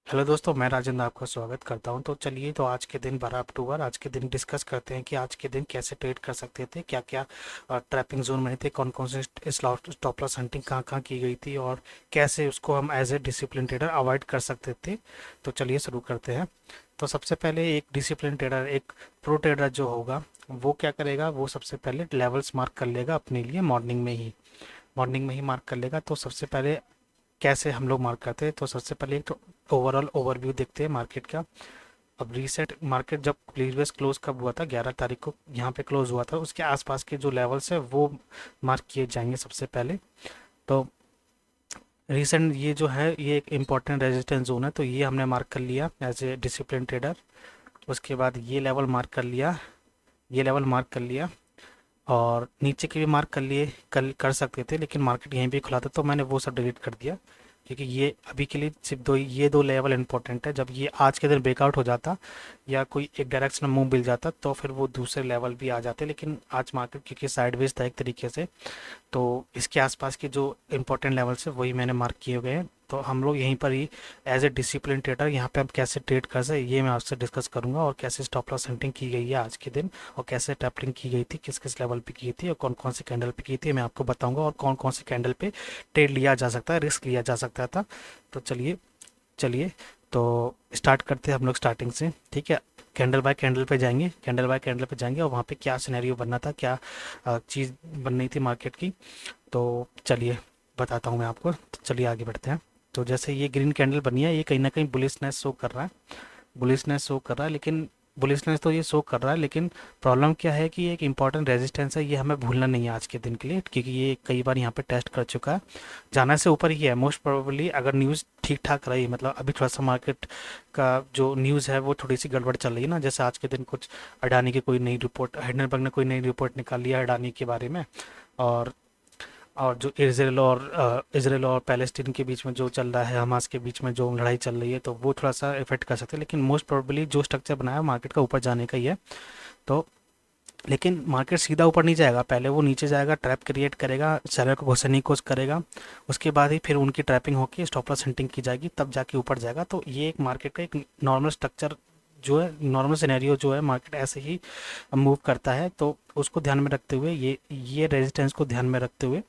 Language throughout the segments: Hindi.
हेलो दोस्तों, मैं राजेंद्र आपका स्वागत करता हूं। तो चलिए, तो आज के दिन 12 अक्टूबर, आज के दिन डिस्कस करते हैं कि आज के दिन कैसे ट्रेड कर सकते थे, क्या क्या ट्रैपिंग जोन में थे, कौन कौन से स्टॉप लॉस हंटिंग कहाँ कहाँ की गई थी और कैसे उसको हम as a discipline trader avoid कर सकते थे। तो चलिए शुरू करते हैं। तो सबसे पहले एक डिसिप्लिन ट्रेडर, एक प्रो ट्रेडर जो होगा, वो क्या करेगा, वो सबसे पहले लेवल्स मार्क कर लेगा अपने लिए मॉर्निंग में ही मार्क कर लेगा। तो सबसे पहले कैसे हम लोग मार्क करते हैं, तो सबसे पहले एक तो ओवरऑल ओवरव्यू देखते हैं मार्केट का। अब रीसेट मार्केट जब प्रीवियस क्लोज कब हुआ था, 11 तारीख को यहाँ पे क्लोज हुआ था, उसके आसपास के जो लेवल्स है वो मार्क किए जाएंगे सबसे पहले। तो रिसेंट ये जो है, ये एक इम्पॉर्टेंट रेजिस्टेंस जोन है, तो ये हमने मार्क कर लिया एज ए डिसिप्लिन ट्रेडर। उसके बाद ये लेवल मार्क कर लिया, ये लेवल मार्क कर लिया, और नीचे के भी मार्क कर लिए, कल कर सकते थे लेकिन मार्केट यहीं पे खुला था तो मैंने वो सब डिलीट कर दिया, क्योंकि ये अभी के लिए सिर्फ ये दो लेवल इंपॉर्टेंट है। जब ये आज के दिन ब्रेकआउट हो जाता या कोई एक डायरेक्शन मूव मिल जाता तो फिर वो दूसरे लेवल भी आ जाते, लेकिन आज मार्केट क्योंकि साइडवेज था एक तरीके से, तो इसके आसपास के जो इंपॉर्टेंट लेवल्स है वही मैंने मार्क किए गए हैं। तो हम लोग यहीं पर ही एज ए डिसिप्लिन ट्रेडर यहाँ पे हम कैसे ट्रेड कर सकते ये मैं आपसे डिस्कस करूंगा, और कैसे स्टॉप लॉस सेटिंग की गई है आज के दिन, और कैसे टैपलिंग की गई थी, किस किस लेवल पे की थी और कौन कौन से कैंडल पे की थी, मैं आपको बताऊंगा, और कौन कौन से कैंडल पे ट्रेड लिया जा सकता है, रिस्क लिया जा सकता था। तो चलिए चलिए, तो स्टार्ट करते हैं हम लोग स्टार्टिंग से, ठीक है। कैंडल बाय कैंडल पे जाएंगे, कैंडल बाय कैंडल पे जाएंगे और वहाँ पे क्या सिनेरियो बनना था, क्या चीज़ बननी थी मार्केट की। तो चलिए बताता हूँ मैं आपको, तो चलिए आगे बढ़ते हैं। तो जैसे ये ग्रीन कैंडल बनी है, ये कहीं ना कहीं बुलिशनेस शो कर रहा है, बुलिशनेस शो कर रहा है, लेकिन बुलिशनेस तो ये शो कर रहा है, लेकिन प्रॉब्लम क्या है कि ये एक इंपॉर्टेंट रेजिस्टेंस है, ये हमें भूलना नहीं है आज के दिन के लिए, क्योंकि ये कई बार यहाँ पे टेस्ट कर चुका है, जाना से ऊपर ही है मोस्ट प्रोबेबली। अगर न्यूज़ ठीक ठाक रही, मतलब अभी थोड़ा सा मार्केट का जो न्यूज़ है वो थोड़ी सी गड़बड़ चल रही है ना, जैसे आज के दिन कुछ अडानी की कोई नई रिपोर्ट, हिंडनबर्ग ने कोई नई रिपोर्ट निकाली है अडानी के बारे में, और जो इसराइल और पैलेस्टीन के बीच में जो चल रहा है, हमास के बीच में जो लड़ाई चल रही है, तो वो थोड़ा सा इफेक्ट कर सकते हैं, लेकिन मोस्ट प्रोबेबली जो स्ट्रक्चर बनाया है मार्केट का ऊपर जाने का ही है। तो लेकिन मार्केट सीधा ऊपर नहीं जाएगा, पहले वो नीचे जाएगा, ट्रैप क्रिएट करेगा, सेलर को घुसने की कोशिश करेगा, उसके बाद ही फिर उनकी ट्रैपिंग होकर स्टॉप लॉस हिंटिंग की जाएगी, तब जाके ऊपर जाएगा। तो ये एक मार्केट का एक नॉर्मल स्ट्रक्चर जो है, नॉर्मल सिनेरियो जो है, मार्केट ऐसे ही मूव करता है। तो उसको ध्यान में रखते हुए, ये रेजिस्टेंस को ध्यान में रखते हुए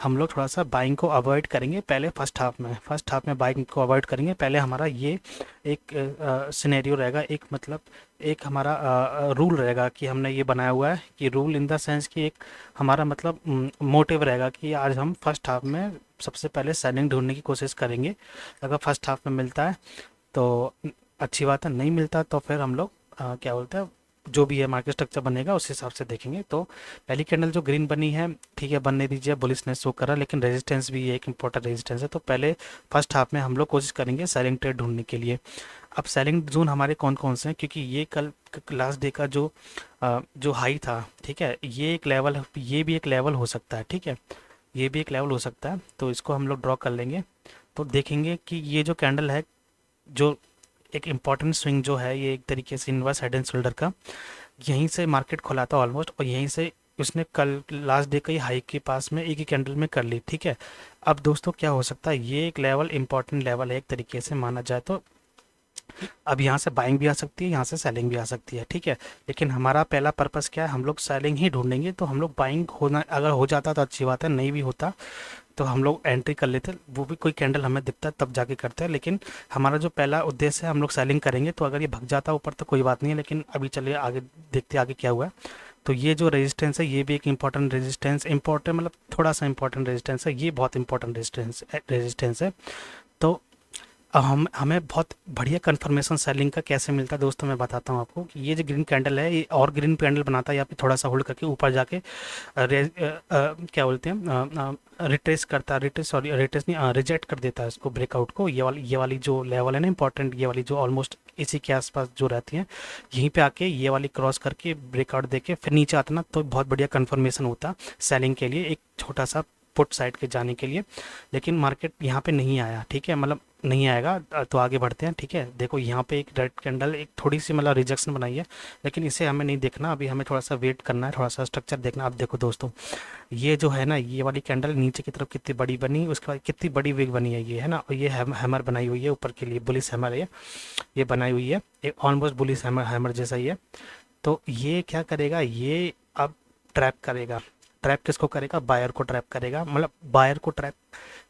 हम लोग थोड़ा सा बाइंग को अवॉइड करेंगे पहले फर्स्ट हाफ में बाइंग को अवॉइड करेंगे पहले। हमारा ये एक सिनेरियो रहेगा, एक मतलब एक हमारा रूल रहेगा कि हमने ये बनाया हुआ है, कि रूल इन द सेंस कि एक हमारा मतलब मोटिव रहेगा कि आज हम फर्स्ट हाफ में सबसे पहले सेलिंग ढूंढने की कोशिश करेंगे। अगर फर्स्ट हाफ में मिलता है तो अच्छी बात है, नहीं मिलता तो फिर हम लोग क्या बोलते हैं, जो भी है मार्केट स्ट्रक्चर बनेगा उस हिसाब से देखेंगे। तो पहली कैंडल जो ग्रीन बनी है, ठीक है, बनने दीजिए, बुलिशनेस शो कर रहा है, लेकिन रेजिस्टेंस भी एक इंपॉर्टेंट रेजिस्टेंस है। तो पहले फर्स्ट हाफ में हम लोग कोशिश करेंगे सेलिंग ट्रेड ढूंढने के लिए। अब सेलिंग जोन हमारे कौन कौन से हैं, क्योंकि ये कल लास्ट डे का जो हाई था, ठीक है, ये एक लेवल, ये भी एक लेवल हो सकता है, ठीक है, ये भी एक लेवल हो सकता है, तो इसको हम लोग ड्रॉ कर लेंगे। तो देखेंगे कि ये जो कैंडल है, जो एक इम्पॉर्टेंट स्विंग जो है, ये एक तरीके से इनवर्स हेड एंड शोल्डर का, यहीं से मार्केट खुला था ऑलमोस्ट, और यहीं से उसने कल लास्ट डे का ही हाई के पास में एक ही कैंडल में कर ली, ठीक है। अब दोस्तों क्या हो सकता है, ये एक लेवल इंपॉर्टेंट लेवल है एक तरीके से माना जाए तो। अब यहाँ से बाइंग भी आ सकती है, यहाँ से सेलिंग भी आ सकती है, ठीक है, लेकिन हमारा पहला पर्पस क्या है, हम लोग सेलिंग ही ढूंढेंगे। तो हम लोग बाइंग होना अगर हो जाता तो अच्छी बात है, नहीं भी होता तो हम लोग एंट्री कर लेते, वो भी कोई कैंडल हमें दिखता है तब जाके करते हैं, लेकिन हमारा जो पहला उद्देश्य है हम लोग सेलिंग करेंगे। तो अगर ये भग जाता ऊपर तो कोई बात नहीं है, लेकिन अभी चलिए आगे देखते हैं आगे क्या हुआ है। तो ये जो रेजिस्टेंस है, ये भी एक इंपॉर्टेंट रेजिस्टेंस, इंपॉर्टेंट मतलब थोड़ा सा इंपॉर्टेंट रेजिस्टेंस है, ये बहुत इंपॉर्टेंट रेजिस्टेंस है। तो अब हम हमें बहुत बढ़िया कंफर्मेशन सेलिंग का कैसे मिलता है दोस्तों, मैं बताता हूँ आपको कि ये जो ग्रीन कैंडल है, ये और ग्रीन कैंडल बनाता है, या फिर थोड़ा सा होल्ड करके ऊपर जाके क्या बोलते हैं, रिट्रेस करता है, रिट्रेस, सॉरी रिट्रेस नहीं, रिजेक्ट कर देता है इसको, ब्रेकआउट को। ये वाली जो लेवल है ना इंपॉर्टेंट, ये वाली जो ऑलमोस्ट इसी के आसपास जो रहती हैं, यहीं पे आके ये वाली क्रॉस करके ब्रेकआउट देके फिर नीचे आता ना, तो बहुत बढ़िया कंफर्मेशन होता सेलिंग के लिए। एक छोटा सा पुट साइड के जाने के लिए, लेकिन मार्केट यहाँ पे नहीं आया, ठीक है, मतलब नहीं आएगा। तो आगे बढ़ते हैं, ठीक है। देखो यहाँ पे एक रेड कैंडल एक थोड़ी सी मतलब रिजेक्शन बनाई है, लेकिन इसे हमें नहीं देखना, अभी हमें थोड़ा सा वेट करना है, थोड़ा सा स्ट्रक्चर देखना। अब देखो दोस्तों, ये जो है ना, ये वाली कैंडल नीचे की तरफ कितनी बड़ी बनी, उसके बाद कितनी बड़ी विग बनी है ये, है ना, और ये हैमर बनाई हुई है ऊपर के लिए, बुलिश हैमर है ये बनाई हुई है, एक ऑलमोस्ट बुलिश हैमर हैमर जैसा ही है। तो ये क्या करेगा, ये अब ट्रैप करेगा। ट्रैप किसको करेगा? बायर को ट्रैप करेगा, मतलब बायर को ट्रैप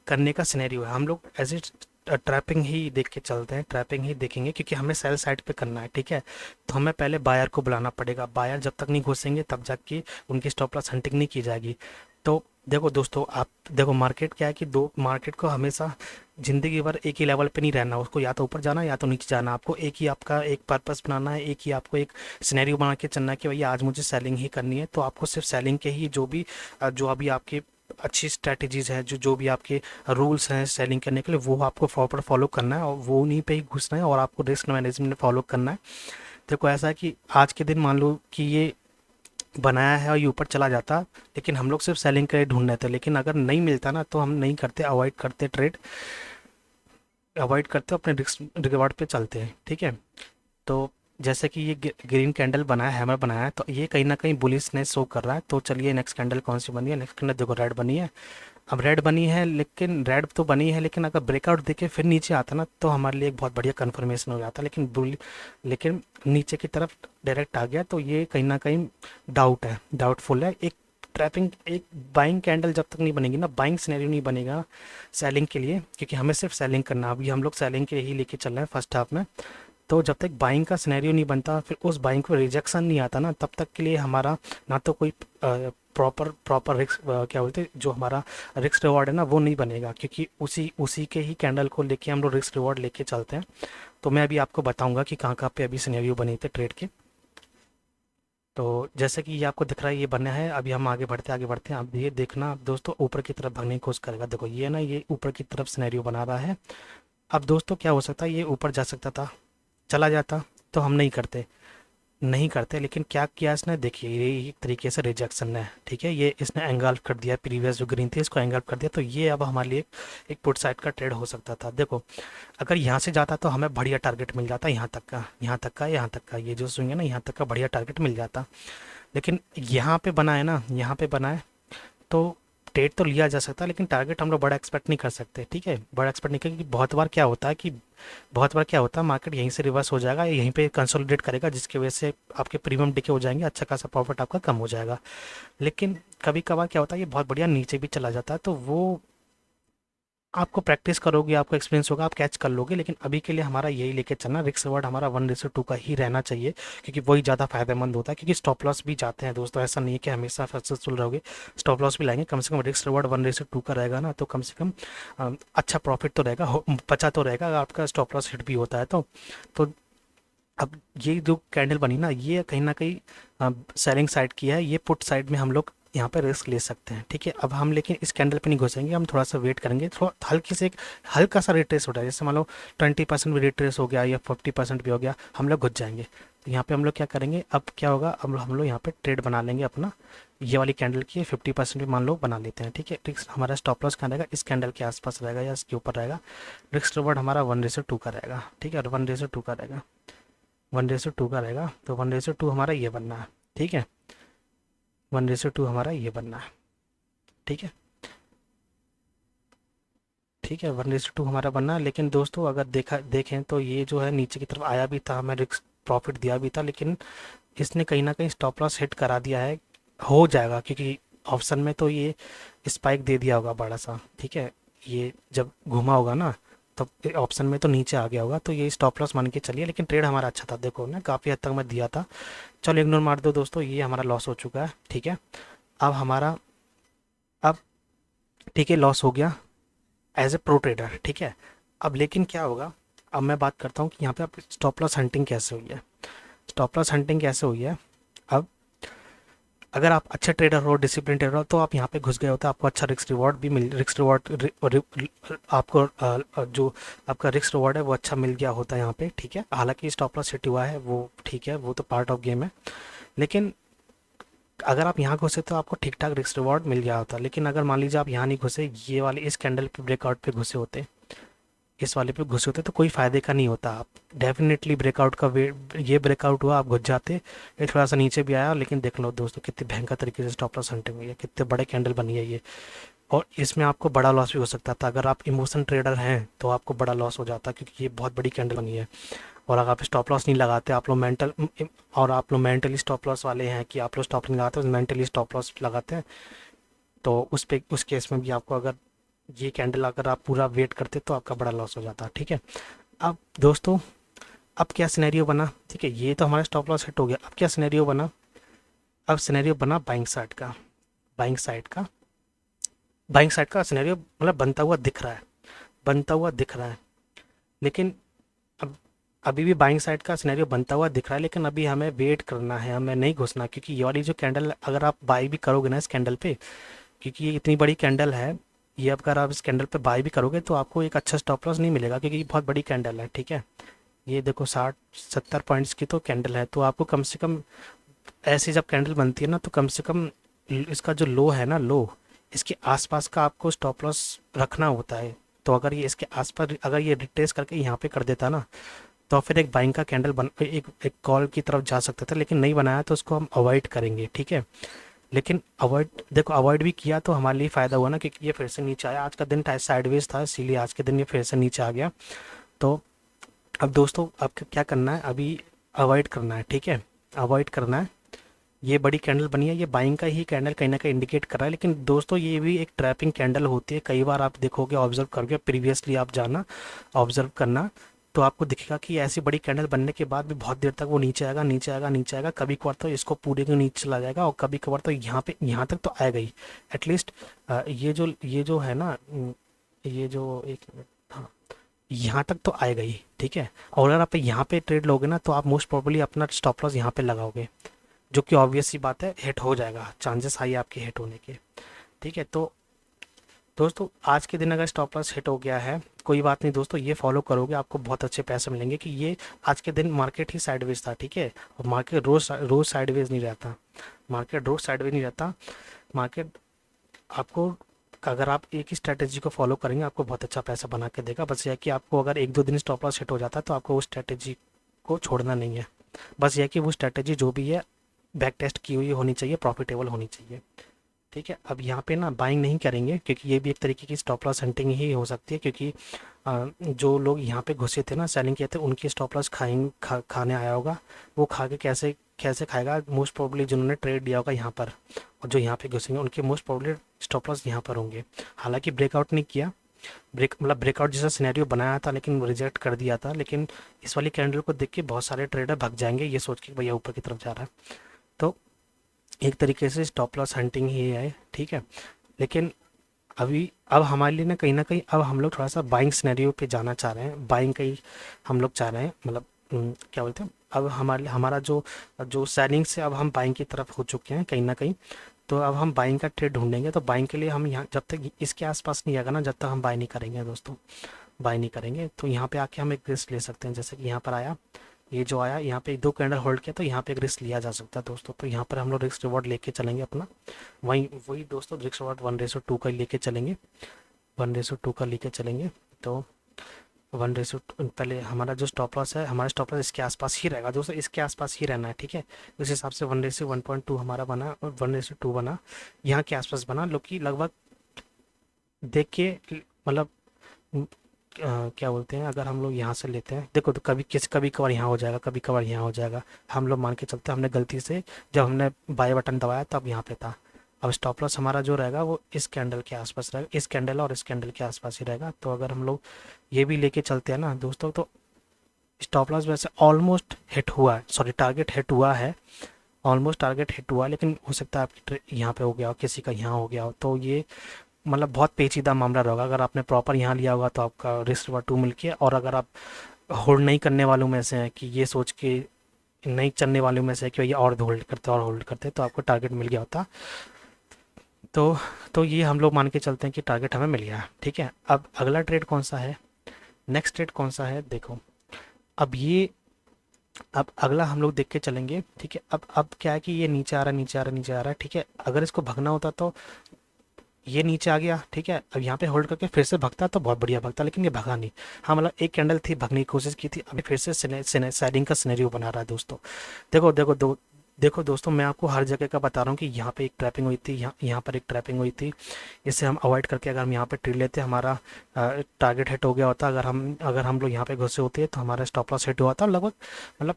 करने का सिनेरियो है। हम लोग एज ए ट्रैपिंग ही देख के चलते हैं, ट्रैपिंग ही देखेंगे, क्योंकि हमें सेल साइड पे करना है, ठीक है। तो हमें पहले बायर को बुलाना पड़ेगा, बायर जब तक नहीं घुसेंगे तब जाके उनकी स्टॉप लॉस हंटिंग नहीं की जाएगी। तो देखो दोस्तों, आप देखो मार्केट क्या है कि दो मार्केट को हमेशा ज़िंदगी भर एक ही लेवल पे नहीं रहना, उसको या तो ऊपर जाना या तो नीचे जाना। आपको एक ही आपका एक पर्पस बनाना है, एक ही आपको एक सिनेरियो बना के चलना है कि भैया आज मुझे सेलिंग ही करनी है। तो आपको सिर्फ सेलिंग के ही जो भी जो अभी आपकी अच्छी स्ट्रैटेजीज हैं, जो जो भी आपके रूल्स हैं सेलिंग करने के लिए, वो आपको प्रॉपर फॉलो करना है और वो उन्हीं पे ही घुसना है, और आपको रिस्क मैनेजमेंट फॉलो करना है। देखो ऐसा है कि आज के दिन मान लो कि ये बनाया है और ये ऊपर चला जाता, लेकिन हम लोग सिर्फ सेलिंग के लिए ढूंढ रहे थे, लेकिन अगर नहीं मिलता ना तो हम नहीं करते, अवॉइड करते ट्रेड, अवॉइड करते अपने रिस्क रिवार्ड पे चलते हैं, ठीक है। तो जैसे कि ये ग्रीन कैंडल बनाया, हैमर बनाया है, तो ये कहीं ना कहीं बुलिशनेस शो कर रहा है। तो चलिए नेक्स्ट कैंडल कौन सी बनी है, नेक्स्ट कैंडल देखो रेड बनी है। अब रेड बनी है, लेकिन रेड तो बनी है, लेकिन अगर ब्रेकआउट देके फिर नीचे आता ना तो हमारे लिए एक बहुत बढ़िया कंफर्मेशन हो जाता, लेकिन नीचे की तरफ डायरेक्ट आ गया, तो ये कहीं ना कहीं डाउट है, डाउटफुल है। एक ट्रैपिंग, एक बाइंग कैंडल जब तक नहीं बनेगी ना, बाइंग सिनेरियो नहीं बनेगा सेलिंग के लिए, क्योंकि हमें सिर्फ सेलिंग करना, अभी हम लोग सेलिंग के ही लेके चल रहे हैं फर्स्ट हाफ में। तो जब तक बाइंग का सिनेरियो नहीं बनता, फिर उस बाइंग को रिजेक्शन नहीं आता ना, तब तक के लिए हमारा ना तो कोई प्रॉपर प्रॉपर रिस्क, क्या बोलते हैं, जो हमारा रिस्क रिवॉर्ड है ना वो नहीं बनेगा, क्योंकि उसी उसी के ही कैंडल को लेके हम लोग रिस्क रिवॉर्ड लेके चलते हैं। तो मैं अभी आपको बताऊंगा कि कहाँ कहाँ पे अभी सिनेरियो बने थे ट्रेड के। तो जैसे कि ये आपको दिख रहा है, ये बना है, अभी हम आगे बढ़ते हैं। अब ये देखना दोस्तों, ऊपर की तरफ भागने की कोशिश करेगा। देखो ये ना, ये ऊपर की तरफ सिनेरियो बना रहा है। अब दोस्तों क्या हो सकता है, ये ऊपर जा सकता था, चला जाता, तो हम नहीं करते, नहीं करते, लेकिन क्या किया इसने, देखिए ये एक तरीके से रिजेक्शन है, ठीक है। ये इसने एंगल्फ कर दिया, प्रीवियस जो ग्रीन थी इसको एंगल्फ कर दिया, तो ये अब हमारे लिए एक पुट साइड का ट्रेड हो सकता था। देखो अगर यहाँ से जाता तो हमें बढ़िया टारगेट मिल जाता, यहाँ तक का, यहाँ तक का, यहाँ तक का, ये जो स्विंग है ना, यहाँ तक का बढ़िया टारगेट मिल जाता। लेकिन यहाँ पे बना है ना, यहाँ पे बना है, तो ट्रेड तो लिया जा सकता है, लेकिन टारगेट हम लोग बड़ा एक्सपेक्ट नहीं कर सकते, ठीक है। बड़ा एक्सपेक्ट नहीं करेंगे, बहुत बार क्या होता है कि बहुत बार क्या होता है, मार्केट यहीं से रिवर्स हो जाएगा, यहीं पे कंसोलिडेट करेगा, जिसकी वजह से आपके प्रीमियम डिके हो जाएंगे, अच्छा खासा प्रॉफिट आपका कम हो जाएगा। लेकिन कभी कभार क्या होता है, ये बहुत बढ़िया नीचे भी चला जाता है, तो वो आपको प्रैक्टिस करोगे, आपको एक्सपीरियंस होगा, आप कैच कर लोगे। लेकिन अभी के लिए हमारा यही लेके चलना, रिस्क रिवॉर्ड हमारा 1:2 का ही रहना चाहिए, क्योंकि वही ज़्यादा फायदेमंद होता है। क्योंकि स्टॉप लॉस भी जाते हैं दोस्तों, ऐसा नहीं है कि हमेशा सक्सेसफुल रहोगे, स्टॉप लॉस भी लाएंगे। कम से कम रिस्क रिवॉर्ड 1:2 का रहेगा ना, तो कम से कम अच्छा प्रॉफिट तो रहेगा, बचा तो रहेगा, अगर आपका स्टॉप लॉस हिट भी होता है तो अब ये जो कैंडल बनी ना, ये कहीं ना कहीं सेलिंग साइड की है, ये पुट साइड में हम लोग यहाँ पे रिस्क ले सकते हैं, ठीक है। अब हम लेकिन इस कैंडल पे नहीं घुसेंगे, हम थोड़ा सा वेट करेंगे, थोड़ा हल्की से एक हल्का सा रिट्रेस हो रहा है, जैसे मान लो 20% भी रिट्रेस हो गया या 50% भी हो गया, हम लोग घुस जाएंगे। तो यहाँ पे हम लोग क्या करेंगे, अब क्या होगा, अब हम लोग यहाँ पे ट्रेड बना लेंगे अपना, ये वाली कैंडल की 50% भी मान लो बना लेते हैं, ठीक है। रिस्क हमारा स्टॉप लॉस कहाँ रहेगा, इस कैंडल के आसपास रहेगा या इसके ऊपर रहेगा। रिस्क रिवॉर्ड हमारा 1:2 का रहेगा, ठीक है, और 1:2 का रहेगा, 1:2 का रहेगा। तो 1:2 हमारा ये बनना है, ठीक है, 1:2 हमारा ये बनना है, ठीक है, ठीक है, 1:2 हमारा बनना है। लेकिन दोस्तों अगर देखें तो ये जो है नीचे की तरफ आया भी था, हमें रिस्क प्रॉफिट दिया भी था, लेकिन इसने कहीं ना कहीं स्टॉप लॉस हिट करा दिया है, हो जाएगा, क्योंकि ऑप्शन में तो ये स्पाइक दे दिया होगा बड़ा सा, ठीक है। ये जब घुमा होगा ना, तब ऑप्शन में तो नीचे आ गया होगा, तो ये स्टॉप लॉस मान के चलिए। लेकिन ट्रेड हमारा अच्छा था, देखो ना काफ़ी हद तक मैं दिया था। चलो इग्नोर मार दो दोस्तों, ये हमारा लॉस हो चुका है, ठीक है। अब हमारा, अब ठीक है, लॉस हो गया एज ए प्रो ट्रेडर, ठीक है। अब लेकिन क्या होगा, अब मैं बात करता हूँ कि यहाँ पे आप स्टॉप लॉस हंटिंग कैसे हुई है, स्टॉप लॉस हंटिंग कैसे हुई है। अब अगर आप अच्छे ट्रेडर हो, डिसिप्लिन ट्रेडर हो, तो आप यहाँ पे घुस गए होते, आपको अच्छा रिस्क रिवॉर्ड भी मिल, रिस्क रिवॉर्ड आपको जो आपका रिस्क रिवॉर्ड है वो अच्छा मिल गया होता है यहाँ पे, ठीक है। हालांकि स्टॉप लॉस हिट हुआ है, वो ठीक है, वो तो पार्ट ऑफ गेम है। लेकिन अगर आप यहाँ घुसे तो आपको ठीक ठाक रिस्क रिवॉर्ड मिल गया होता, लेकिन अगर मान लीजिए आप यहाँ नहीं घुसे, ये वाले इस कैंडल पे ब्रेकआउट पे घुसे होते, इस वाले पे घुसे होते, तो कोई फायदे का नहीं होता। आप डेफिनेटली ब्रेकआउट का वे, ये ब्रेकआउट हुआ आप घुस जाते, ये थोड़ा सा नीचे भी आया, लेकिन देख लो दोस्तों कितनी भयंकर तरीके से स्टॉप लॉस हंटिंग हुई है, कितने बड़े कैंडल बनी है ये। और इसमें आपको बड़ा लॉस भी हो सकता था, अगर आप इमोशन ट्रेडर हैं तो आपको बड़ा लॉस हो जाता, क्योंकि ये बहुत बड़ी कैंडल बनी है। और अगर आप स्टॉप लॉस नहीं लगाते, आप लोग मेंटल, और आप लोग मेंटली स्टॉप लॉस वाले हैं कि आप लोग स्टॉप नहीं लगाते, मेंटली स्टॉप लॉस लगाते हैं, तो उस केस में भी आपको, अगर ये कैंडल अगर आप पूरा वेट करते तो आपका बड़ा लॉस हो जाता। ठीक है। अब दोस्तों, अब क्या सिनेरियो बना, ठीक है, ये तो हमारा स्टॉप लॉस हिट हो गया। अब क्या सिनेरियो बना, अब सिनेरियो बना बाइंग साइड का। बाइंग साइड का बाइंग साइड का सिनेरियो मतलब बनता हुआ दिख रहा है, बनता हुआ दिख रहा है। लेकिन अब अभी भी बाइंग साइड का सिनेरियो बनता हुआ दिख रहा है, लेकिन अभी हमें वेट करना है, हमें नहीं घुसना, क्योंकि ये वाली जो कैंडल अगर आप बाई भी करोगे ना इस कैंडल पे, क्योंकि ये इतनी बड़ी कैंडल है, ये अगर आप इस कैंडल पे बाई भी करोगे तो आपको एक अच्छा स्टॉप लॉस नहीं मिलेगा, क्योंकि ये बहुत बड़ी कैंडल है। ठीक है। ये देखो 60-70 पॉइंट्स की तो कैंडल है, तो आपको कम से कम, ऐसी जब कैंडल बनती है ना, तो कम से कम इसका जो लो है ना, लो, इसके आसपास का आपको स्टॉप लॉस रखना होता है। तो अगर ये इसके आसपास, अगर ये रिट्रेस करके यहाँ पे कर देता ना, तो फिर एक बाइंग का कैंडल बन, एक कॉल की तरफ जा सकता था, लेकिन नहीं बनाया तो उसको हम अवॉइड करेंगे। ठीक है। लेकिन अवॉइड, देखो अवॉइड भी किया तो हमारे लिए फ़ायदा हुआ ना, क्योंकि ये फिर से नीचे आया, आज का दिन साइडवेज था, इसीलिए आज के दिन ये फिर से नीचे आ गया। तो अब दोस्तों, आपको क्या करना है, अभी अवॉइड करना है। ठीक है, अवॉइड करना है। ये बड़ी कैंडल बनी है, ये बाइंग का ही कैंडल कहीं ना कहीं इंडिकेट कर रहा है, लेकिन दोस्तों ये भी एक ट्रैपिंग कैंडल होती है। कई बार आप देखोगे, ऑब्जर्व करोगे, प्रीवियसली आप जाना, ऑब्जर्व करना, तो आपको दिखेगा कि ऐसी बड़ी कैंडल बनने के बाद भी बहुत देर तक वो नीचे आएगा, नीचे आएगा, नीचे आएगा, कभी कभार तो इसको पूरे के नीचे चला जाएगा, और कभी कभार तो यहाँ पे, यहाँ तक तो आएगा ही एटलीस्ट। ये जो है ना, ये जो एक मिनट, हाँ, यहाँ तक तो आएगा ही। ठीक है। और अगर आप यहाँ पे ट्रेड लोगे ना, तो आप मोस्ट प्रोबेबली अपना स्टॉप लॉस यहाँ पे लगाओगे, जो कि ऑब्वियस सी बात है, हिट हो जाएगा, चांसेस हाई आपके हिट होने के। ठीक है। तो दोस्तों, आज के दिन अगर स्टॉप लॉस हिट हो गया है, कोई बात नहीं दोस्तों, ये फॉलो करोगे आपको बहुत अच्छे पैसे मिलेंगे, कि ये आज के दिन मार्केट ही साइडवेज था। ठीक है। और मार्केट रोज रोज साइडवेज नहीं रहता, मार्केट रोज साइडवेज नहीं रहता। मार्केट आपको, अगर आप एक ही स्ट्रैटेजी को फॉलो करेंगे, आपको बहुत अच्छा पैसा बना के देगा। बस यह है कि आपको अगर एक दो दिन स्टॉप लॉस हिट हो जाता है, तो आपको उस स्ट्रैटेजी को छोड़ना नहीं है। बस यह है कि वो स्ट्रैटेजी जो भी है, बैक टेस्ट की हुई होनी चाहिए, प्रॉफिटेबल होनी चाहिए। ठीक है। अब यहाँ पे ना बाइंग नहीं करेंगे, क्योंकि ये भी एक तरीके की स्टॉप लॉस हंटिंग ही हो सकती है, क्योंकि जो लोग यहाँ पे घुसे थे ना, सेलिंग किए थे, उनकी स्टॉप लॉस खाने आया होगा। वो खा के कैसे कैसे खाएगा, मोस्ट प्रोबेबली जिन्होंने ट्रेड दिया होगा यहाँ पर, और जो यहाँ पे घुसेंगे, उनके मोस्ट प्रोबेबली स्टॉप लॉस यहाँ पर होंगे। हालांकि ब्रेकआउट नहीं किया, ब्रेकआउट जैसा सिनेरियो बनाया था, लेकिन रिजेक्ट कर दिया था। लेकिन इस वाली कैंडल को देख के बहुत सारे ट्रेडर भग जाएंगे, ये सोच के भैया ऊपर की तरफ जा रहा है। तो एक तरीके से स्टॉप लॉस हंटिंग ही है। ठीक है। लेकिन अभी, अब हमारे लिए ना कहीं अब हम लोग थोड़ा सा बाइंग सिनेरियो पे जाना चाह रहे हैं, बाइंग का ही हम लोग चाह रहे हैं, मतलब क्या बोलते हैं, अब हमारा जो जो सेलिंग से अब हम बाइंग की तरफ हो चुके हैं कहीं ना कहीं। तो अब हम बाइंग का ट्रेड ढूंढेंगे, तो बाइंग के लिए हम यहाँ, जब तक इसके आसपास नहीं आएगा ना, जब तक हम बाय नहीं करेंगे दोस्तों, बाय नहीं करेंगे। तो यहाँ पे आके हम एक रिस्क ले सकते हैं, जैसे कि यहाँ पर आया, ये जो आया, यहाँ पे एक दो कैंडल होल्ड किया, तो यहाँ पे एक रिस्क लिया जा सकता है दोस्तों। तो यहाँ पर हम लोग रिस्क रिवॉर्ड लेके चलेंगे अपना, वही वही दोस्तों, रिस्क रिवॉर्ड 1:2 का लेके चलेंगे, 1:2 का लेके चलेंगे। तो 1:2, पहले हमारा जो स्टॉप लॉस है, हमारा स्टॉप लॉस इसके आसपास ही रहेगा दोस्तों, इसके आसपास ही रहना है। ठीक है। उस हिसाब से 1:1.2 हमारा बना, और 1:2 बना, यहाँ के आसपास बना, लोग कि लगभग देख के, मतलब क्या बोलते हैं, अगर हम लोग यहाँ से लेते हैं, देखो, तो कभी कभार यहाँ हो जाएगा, कभी कभार यहाँ हो जाएगा। हम लोग मान के चलते हैं, हमने गलती से जब हमने बाय बटन दबाया तब यहाँ पे था। अब स्टॉप लॉस हमारा जो रहेगा वो इस कैंडल के आसपास रहेगा, इस कैंडल और इस कैंडल के आसपास ही रहेगा। तो अगर हम लोग ये भी लेके चलते हैं ना दोस्तों, तो स्टॉप लॉस वैसे ऑलमोस्ट हिट हुआ है, सॉरी टारगेट हिट हुआ है, ऑलमोस्ट टारगेट हिट हुआ है, लेकिन हो सकता है आपकी यहाँ पे हो गया हो, किसी का यहाँ हो गया हो, तो ये मतलब बहुत पेचीदा मामला रहेगा। अगर आपने प्रॉपर यहाँ लिया होगा तो आपका रिस्क रिवॉर्ड 2 मिल के, और अगर आप होल्ड नहीं करने वालों में से हैं, कि ये सोच के नहीं चलने वालों में से है कि भैया और होल्ड करते और होल्ड करते, तो आपको टारगेट मिल गया होता। तो तो ये हम लोग मान के चलते हैं कि टारगेट हमें मिल गया। ठीक है। अब अगला ट्रेड कौन सा है, नेक्स्ट ट्रेड कौन सा है, देखो, अब ये अब अगला हम लोग देख के चलेंगे, ठीक है। अब क्या है कि ये नीचे आ रहा है, नीचे आ रहा है, नीचे आ रहा है, ठीक है। अगर इसको भगना होता तो ये नीचे आ गया, ठीक है। अब यहाँ पे होल्ड करके फिर से भगता तो बहुत बढ़िया भगता, लेकिन ये भगा नहीं। हाँ, मतलब एक कैंडल थी, भगने की कोशिश की थी, अभी फिर से सेलिंग का सिनेरियो बना रहा है दोस्तों। देखो देखो देखो दोस्तों, मैं आपको हर जगह का बता रहा हूँ कि यहाँ पे एक ट्रैपिंग हुई थी, यहाँ पर एक ट्रैपिंग हुई थी। इसे हम अवॉइड करके अगर हम यहाँ पे ट्रेड लेते, हमारा टारगेट हिट हो गया होता। अगर हम लोग यहाँ पे घुसे होते तो हमारा स्टॉप लॉस हिट हुआ था लगभग, मतलब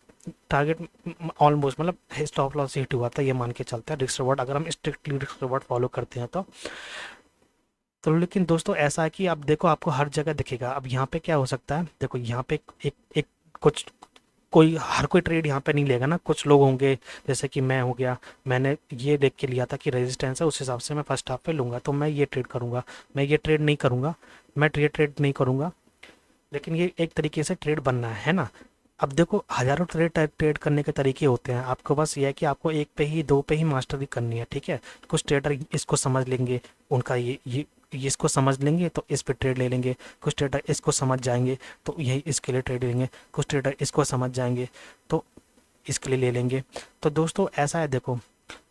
टारगेट ऑलमोस्ट, मतलब स्टॉप लॉस हिट हुआ था, ये मान के चलता है। रिस्क रिवॉर्ड अगर हम स्ट्रिक्टली रिस्क रिवॉर्ड फॉलो करते हैं तो लेकिन दोस्तों ऐसा है कि आप देखो, आपको हर जगह दिखेगा। अब यहाँ पे क्या हो सकता है, देखो यहाँ पे एक कुछ कोई हर कोई ट्रेड यहाँ पे नहीं लेगा ना, कुछ लोग होंगे जैसे कि मैं हो गया। मैंने ये देख के लिया था कि रेजिस्टेंस है, उस हिसाब से मैं फर्स्ट हाफ पे लूंगा, तो मैं ये ट्रेड करूंगा। मैं ये ट्रेड नहीं करूंगा, मैं ये ट्रेड नहीं करूंगा, लेकिन ये एक तरीके से ट्रेड बनना है ना। अब देखो हज़ारों ट्रेड ट्रेड करने के तरीके होते हैं, आपको बस ये है कि आपको एक पे ही, दो पे ही मास्टरी करनी है, ठीक है। कुछ ट्रेडर इसको समझ लेंगे, उनका ये इसको समझ लेंगे तो इस पे ट्रेड ले लेंगे। कुछ ट्रेडर इसको समझ जाएंगे तो यही इसके लिए ट्रेड लेंगे। कुछ ट्रेडर इसको समझ जाएंगे तो इसके लिए ले लेंगे। तो दोस्तों ऐसा है, देखो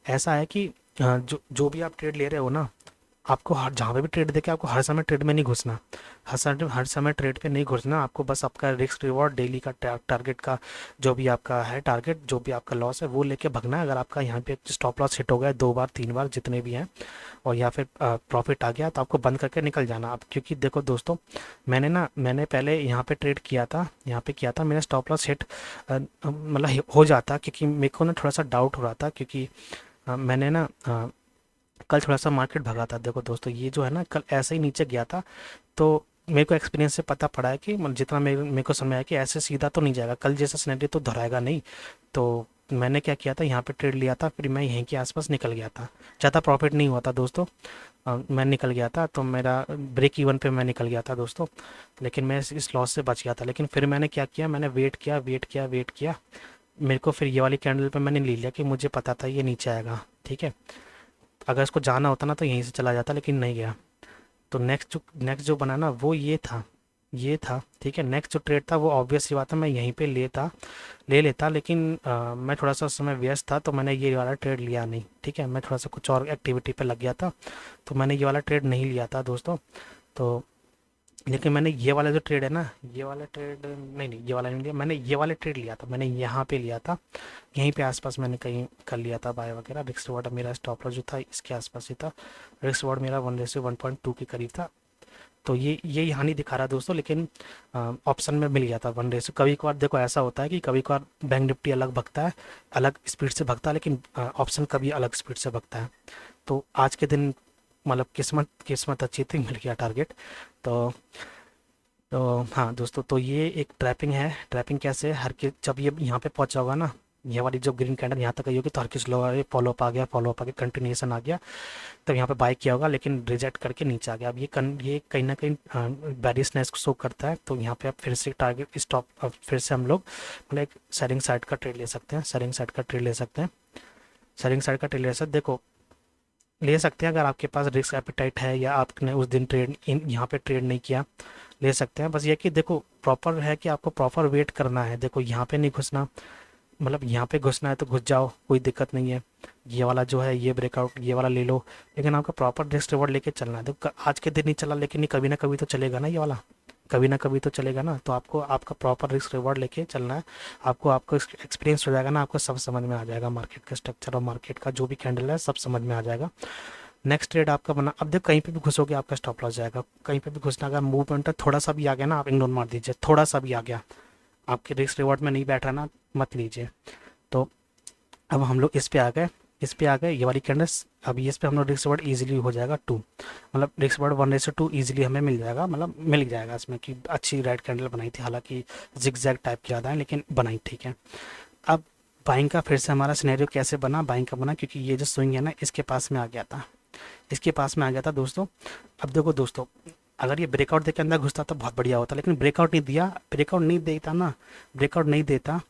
ऐसा है कि जो जो भी आप ट्रेड ले रहे हो ना, आपको हर जहाँ पे भी ट्रेड देके आपको हर समय ट्रेड में नहीं घुसना। हर समय ट्रेड पे नहीं घुसना, आपको बस आपका रिस्क रिवॉर्ड डेली का टारगेट का, जो भी आपका है टारगेट, जो भी आपका लॉस है वो लेके भगना है। अगर आपका यहाँ पे स्टॉप लॉस हिट हो गया 2 बार 3 बार जितने भी हैं, और या फिर प्रॉफिट आ गया, तो आपको बंद करके निकल जाना। अब क्योंकि देखो दोस्तों, मैंने पहले यहाँ पे ट्रेड किया था, यहाँ पे किया था, मेरा स्टॉप लॉस हिट मतलब हो जाता, क्योंकि मेरे को ना थोड़ा सा डाउट हो रहा था, क्योंकि मैंने ना कल थोड़ा सा मार्केट भगा था। देखो दोस्तों, ये जो है ना कल ऐसे ही नीचे गया था, तो मेरे को एक्सपीरियंस से पता पड़ा है कि जितना मेरे को समझ आया कि ऐसे सीधा तो नहीं जाएगा, कल जैसा सिनेरियो तो दोहराएगा नहीं। तो मैंने क्या किया था, यहाँ पे ट्रेड लिया था, फिर मैं यहीं के आसपास निकल गया था। ज़्यादा प्रॉफिट नहीं हुआ था दोस्तों, मैं निकल गया था, तो मेरा ब्रेक इवन पे मैं निकल गया था दोस्तों। लेकिन मैं इस लॉस से बच गया था। लेकिन फिर मैंने क्या किया, मैंने वेट किया, वेट किया, वेट किया। मेरे को फिर ये वाली कैंडल पे मैंने ले लिया कि मुझे पता था ये नीचे आएगा, ठीक है। अगर इसको जाना होता ना तो यहीं से चला जाता, लेकिन नहीं गया। तो नेक्स्ट जो बना ना वो ये था, ठीक है। नेक्स्ट जो ट्रेड था वो ऑब्वियस सी बात है, मैं यहीं पे ले लेता, लेकिन मैं थोड़ा सा उस समय व्यस्त था, तो मैंने ये वाला ट्रेड लिया नहीं, ठीक है। मैं थोड़ा सा कुछ और एक्टिविटी पे लग गया था, तो मैंने ये वाला ट्रेड नहीं लिया था दोस्तों। तो लेकिन मैंने ये वाला जो ट्रेड है ना, ये वाला ट्रेड नहीं नहीं, ये वाला नहीं लिया मैंने, ये वाला ट्रेड लिया था मैंने, यहाँ पे लिया था, यहीं पे आसपास मैंने कहीं कर लिया था बाय वगैरह। रिस्क रिवॉर्ड मेरा स्टॉप लॉस जो था इसके आसपास ही था। रिस्क रिवॉर्ड मेरा 1:1.2 के करीब था। तो ये यहाँ नहीं दिखा रहा दोस्तों, लेकिन ऑप्शन में मिल गया था 1:। कभी कभार देखो ऐसा होता है कि कभी कभार बैंक निफ्टी अलग भगता है, अलग स्पीड से भगता है, लेकिन ऑप्शन कभी अलग स्पीड से भगता है। तो आज के दिन मतलब किस्मत किस्मत अच्छी थी, मिल गया टारगेट। तो तो हाँ दोस्तों, तो ये एक ट्रैपिंग है। ट्रैपिंग कैसे है, हर के जब ये यहाँ पे पहुंचा होगा ना, ये वाली जो ग्रीन कैंडल यहाँ तक आई होगी, तो हर किसी लोग फॉलोअप आ गया, फॉलोअप आ गया, कंटिन्यूएशन आ गया, तब यहाँ पे बाय किया होगा, लेकिन रिजेक्ट करके नीचे आ गया। अब ये कहीं ना कहीं बैरियसनेस को शो करता है। तो यहाँ पे आप फिर से टारगेट स्टॉप, अब फिर से हम लोग मतलब एक सेलिंग साइड का ट्रेड ले सकते हैं, सेलिंग साइड का ट्रेड ले सकते हैं, सेलिंग साइड का ट्रेड ले सकते हैं। देखो ले सकते हैं, अगर आपके पास रिस्क एपिटाइट है या आपने उस दिन ट्रेड इन यहाँ पे ट्रेड नहीं किया, ले सकते हैं। बस ये कि देखो प्रॉपर है कि आपको प्रॉपर वेट करना है। देखो यहाँ पे नहीं घुसना, मतलब यहाँ पे घुसना है तो घुस जाओ, कोई दिक्कत नहीं है। ये वाला जो है ये ब्रेकआउट ये वाला ले लो, लेकिन आपका प्रॉपर रिस्क रिवॉर्ड लेके चलना है। देखो आज के दिन नहीं चला, लेकिन ये कभी ना कभी तो चलेगा ना, ये वाला कभी ना कभी तो चलेगा ना। तो आपको आपका प्रॉपर रिस्क रिवॉर्ड लेके चलना है। आपको एक्सपीरियंस हो जाएगा ना, आपको सब समझ में आ जाएगा, मार्केट का स्ट्रक्चर और मार्केट का जो भी कैंडल है सब समझ में आ जाएगा। नेक्स्ट ट्रेड आपका बना, अब देखो कहीं पे भी घुसोगे आपका स्टॉप लॉस जाएगा, कहीं पे भी घुसना, अगर मूवमेंट थोड़ा सा भी आ गया ना, आप इग्नोर मार दीजिए। थोड़ा सा भी आ गया, आपके रिस्क रिवॉर्ड में नहीं बैठ रहा ना, मत लीजिए। तो अब हम लोग इस पे आ गए ये वाली कैंडल्स। अब इस पे हम लोग रिस्क रिवॉर्ड ईजिली हो जाएगा 2, मतलब रिस्क रिवॉर्ड 1:2 ईजिली हमें मिल जाएगा, मतलब मिल जाएगा इसमें कि अच्छी रेड कैंडल बनाई थी, हालांकि जिग जैग टाइप की ज़्यादा है, लेकिन बनाई ठीक है। अब बाइंग का फिर से हमारा सिनेरियो कैसे बना, बाइंग का बना क्योंकि ये जो स्विंग है ना इसके पास में आ गया था, इसके पास में आ गया था दोस्तों। अब देखो दोस्तों, अगर ये ब्रेकआउट देके अंदर घुसता तो बहुत बढ़िया होता, लेकिन ब्रेकआउट नहीं दिया, ब्रेकआउट नहीं देता ना, ब्रेकआउट नहीं देता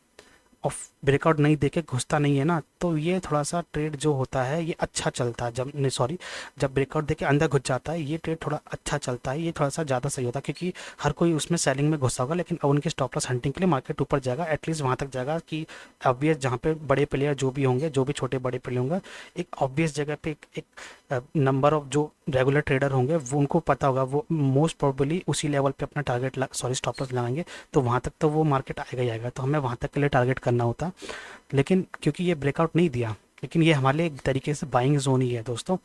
ऑफ ब्रेकआउट नहीं देके घुसता नहीं है ना, तो ये थोड़ा सा ट्रेड जो होता है ये अच्छा चलता है। जब नहीं सॉरी, जब ब्रेकआउट देके अंदर घुस जाता है ये ट्रेड थोड़ा अच्छा चलता है, ये थोड़ा सा ज़्यादा सही होता है, क्योंकि हर कोई उसमें सेलिंग में घुसा होगा, लेकिन अब उनके स्टॉप लॉस हंटिंग के लिए मार्केट ऊपर जाएगा, एटलीस्ट वहाँ तक जाएगा कि ऑब्वियस जहाँ पे बड़े प्लेयर जो भी होंगे, जो भी छोटे बड़े प्लेयर होंगे, एक ऑब्वियस जगह पे एक नंबर ऑफ जो रेगुलर ट्रेडर होंगे वो उनको पता होगा, वो मोस्ट प्रोबेबली उसी लेवल पे अपना टारगेट सॉरी स्टॉप लॉस लगाएंगे, तो वहाँ तक तो वो मार्केट आएगा ही आएगा, तो हमें वहाँ तक के लिए टारगेट करना होता। लेकिन क्योंकि ये ब्रेकआउट नहीं दिया, लेकिन ये हमारे लिए एक तरीके से बाइंग जोन ही है दोस्तों।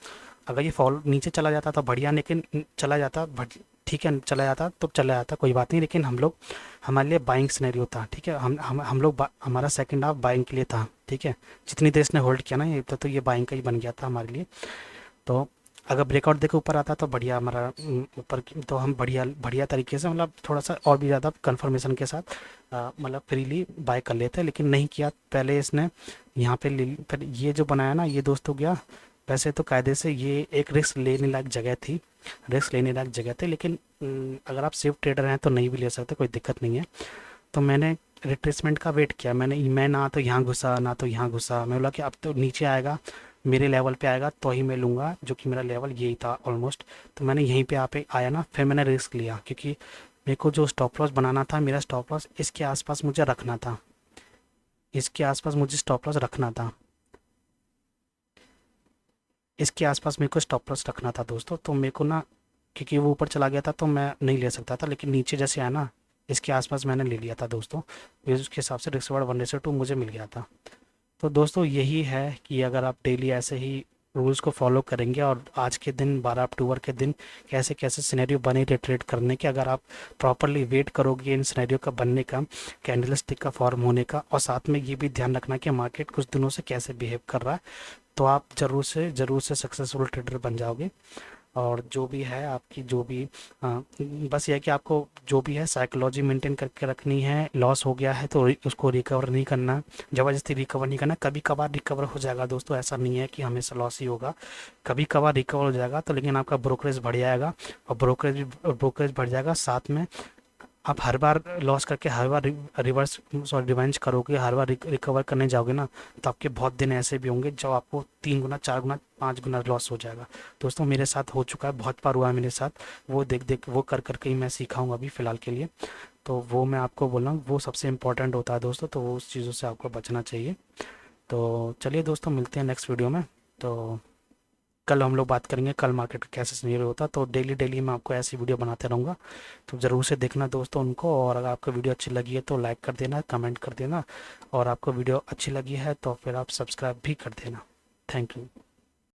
अगर ये फॉल नीचे चला जाता तो बढ़िया, लेकिन चला जाता ठीक है, चला जाता तो चला जाता कोई बात नहीं, लेकिन हम लोग हमारे लिए बाइंग सिनेरियो था, ठीक है। हम लोग हमारा सेकंड हाफ बाइंग के लिए था, ठीक है। जितनी देर इसने होल्ड किया ना ये तो ये बाइंग का ही बन गया था हमारे लिए। तो अगर ब्रेकआउट देके ऊपर आता तो बढ़िया हमारा ऊपर तो हम बढ़िया बढ़िया तरीके से मतलब थोड़ा सा और भी ज़्यादा कंफर्मेशन के साथ मतलब फ्रीली बाय कर लेते, लेकिन नहीं किया पहले इसने यहाँ पे फिर ये जो बनाया ना ये दोस्त हो गया। वैसे तो कायदे से ये एक रिस्क लेने लायक जगह थी, रिस्क लेने लायक जगह थी, लेकिन अगर आप सेफ ट्रेडर हैं तो नहीं भी ले सकते, कोई दिक्कत नहीं है। तो मैंने रिट्रेसमेंट का वेट किया, मैं ना तो यहाँ घुसा ना तो यहाँ घुसा, मैं बोला कि अब तो नीचे आएगा मेरे लेवल पे आएगा तो ही मैं लूँगा, जो कि मेरा लेवल यही था ऑलमोस्ट। तो मैंने यहीं पे पे आया ना, फिर मैंने रिस्क लिया, क्योंकि मेरे को जो स्टॉप लॉस बनाना था, मेरा स्टॉप लॉस इसके आसपास मुझे रखना था, इसके आसपास मुझे स्टॉप लॉस रखना था, इसके आसपास मेरे को स्टॉप लॉस रखना था दोस्तों। तो मेरे को ना, क्योंकि वो ऊपर चला गया था तो मैं नहीं ले सकता था, लेकिन नीचे जैसे आया ना इसके आसपास मैंने ले लिया था दोस्तों, फिर उसके हिसाब से रिस्क रिवार्ड 1:2 मुझे मिल गया था। तो दोस्तों यही है कि अगर आप डेली ऐसे ही रूल्स को फॉलो करेंगे, और आज के दिन 12 अक्टूबर के दिन कैसे कैसे सिनेरियो बने थे ट्रेड करने के, अगर आप प्रॉपरली वेट करोगे इन सिनेरियो का बनने का, कैंडल स्टिक का फॉर्म होने का, और साथ में ये भी ध्यान रखना कि मार्केट कुछ दिनों से कैसे बिहेव कर रहा है, तो आप ज़रूर से सक्सेसफुल ट्रेडर बन जाओगे। और जो भी है आपकी जो भी बस ये है कि आपको जो भी है साइकोलॉजी मेंटेन करके रखनी है। लॉस हो गया है तो उसको रिकवर नहीं करना, ज़बरदस्ती रिकवर नहीं करना। कभी कभार रिकवर हो जाएगा दोस्तों, ऐसा नहीं है कि हमेशा लॉस ही होगा, कभी कभार रिकवर हो जाएगा तो, लेकिन आपका ब्रोकरेज बढ़ जाएगा, और ब्रोकरेज बढ़ जाएगा साथ में आप हर बार लॉस करके हर बार रिवर्स सॉरी रिवेंज करोगे, हर बार रिकवर करने जाओगे ना, तो आपके बहुत दिन ऐसे भी होंगे जब आपको 3 गुना 4 गुना 5 गुना लॉस हो जाएगा। दोस्तों मेरे साथ हो चुका है, बहुत बार हुआ है मेरे साथ, वो देख देख वो कर करके ही मैं सीखा हूँ अभी फ़िलहाल के लिए। तो वो मैं आपको बोल रहा हूँ, वो सबसे इम्पोर्टेंट होता है दोस्तों, तो वो उस चीज़ों से आपको बचना चाहिए। तो चलिए दोस्तों मिलते हैं नेक्स्ट वीडियो में। तो कल हम लोग बात करेंगे कल मार्केट का कैसे सिनेरियो होता है, तो डेली डेली मैं आपको ऐसी वीडियो बनाते रहूँगा, तो ज़रूर से देखना दोस्तों उनको। और अगर आपको वीडियो अच्छी लगी है तो लाइक कर देना, कमेंट कर देना, और आपको वीडियो अच्छी लगी है तो फिर आप सब्सक्राइब भी कर देना। Thank you.